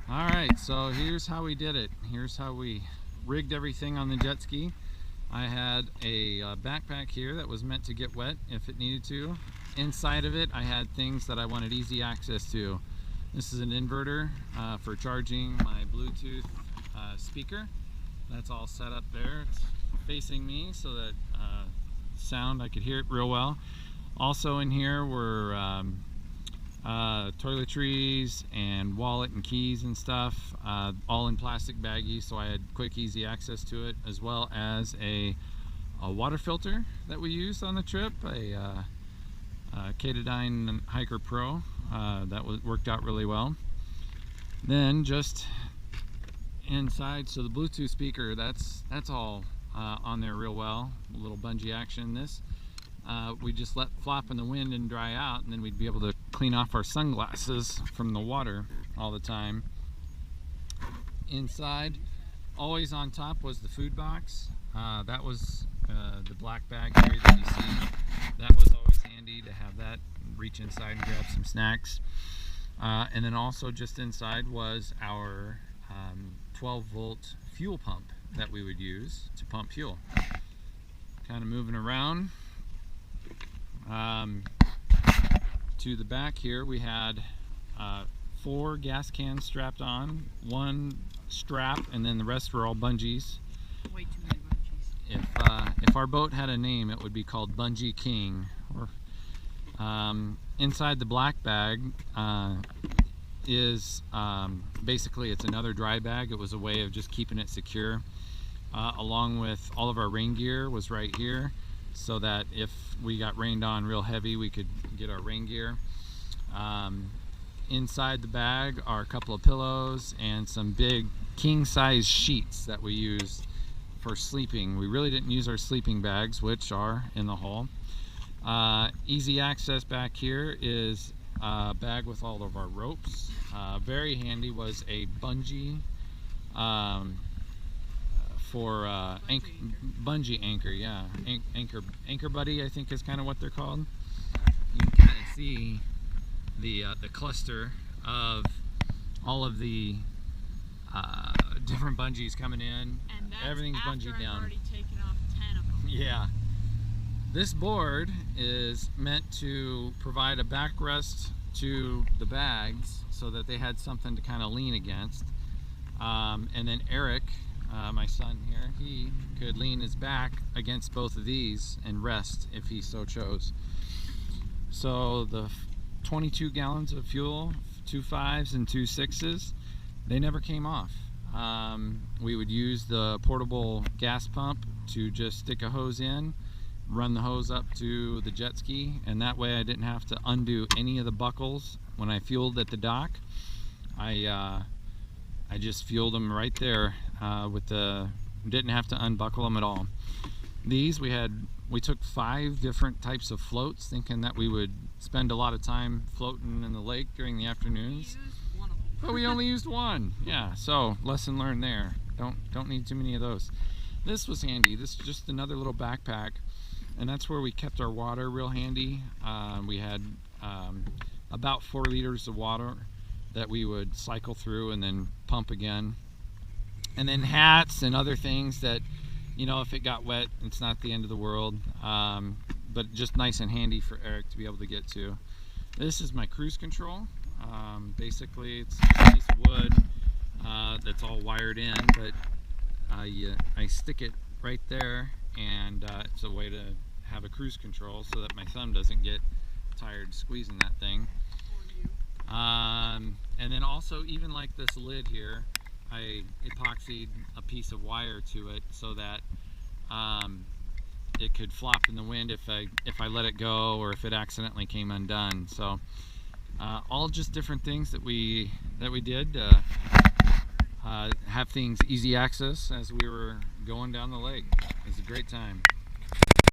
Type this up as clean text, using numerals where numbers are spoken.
Alright, so here's how we did it. Here's how we rigged everything on the jet ski. I had a backpack here that was meant to get wet if it needed to. Inside of it I had things that I wanted easy access to. This is an inverter for charging my Bluetooth speaker. That's all set up there. It's facing me so that sound, I could hear it real well. Also in here were toiletries and wallet and keys and stuff, all in plastic baggies, so I had quick, easy access to it, as well as a water filter that we used on the trip, a Katadyn Hiker Pro that worked out really well. Then just inside, so the Bluetooth speaker, that's all on there real well. A little bungee action. This we just let flop in the wind and dry out, and then we'd be able to clean off our sunglasses from the water all the time. Inside, always on top, was the food box. That was the black bag here that you see. That was always handy to have that, reach inside and grab some snacks. And then also just inside was our 12-volt fuel pump that we would use to pump fuel. Kind of moving around. To the back here we had 4 gas cans strapped on, 1 strap, and then the rest were all bungees. Way too many bungees. If our boat had a name, it would be called Bungee King. Or, inside the black bag is basically, it's another dry bag. It was a way of just keeping it secure, along with all of our rain gear was right here, so that if we got rained on real heavy, we could get our rain gear. Inside the bag are a couple of pillows and some big king-size sheets that we used for sleeping. We really didn't use our sleeping bags, which are in the hull. Easy access back here is a bag with all of our ropes. Very handy was a bungee for bungee anchor, yeah, anchor buddy, I think is kind of what they're called. You can kind of see the cluster of all of the different bungees coming in. And that's everything's after bungeed I've down. already taken off 10 of them. Yeah. This board is meant to provide a backrest to the bags so that they had something to kind of lean against. And then Eric, my son here, he could lean his back against both of these and rest if he so chose. So the 22 gallons of fuel, 2 5s and 2 6s, they never came off. We would use the portable gas pump to just stick a hose in, run the hose up to the jet ski, and that way I didn't have to undo any of the buckles. When I fueled at the dock, I just fueled them right there didn't have to unbuckle them at all. These we took 5 different types of floats, thinking that we would spend a lot of time floating in the lake during the afternoons. But we only used 1. Yeah, so lesson learned there. Don't need too many of those. This was handy. This is just another little backpack, and that's where we kept our water real handy. We had about 4 liters of water that we would cycle through and then pump again. And then hats and other things that, you know, if it got wet, it's not the end of the world. But just nice and handy for Eric to be able to get to. This is my cruise control. Basically, it's a piece of wood that's all wired in, but I stick it right there, and it's a way to have a cruise control so that my thumb doesn't get tired squeezing that thing. And then also, even like this lid here, I epoxied a piece of wire to it so that it could flop in the wind if I let it go, or if it accidentally came undone. So all just different things that we did to have things easy access as we were going down the lake. It was a great time.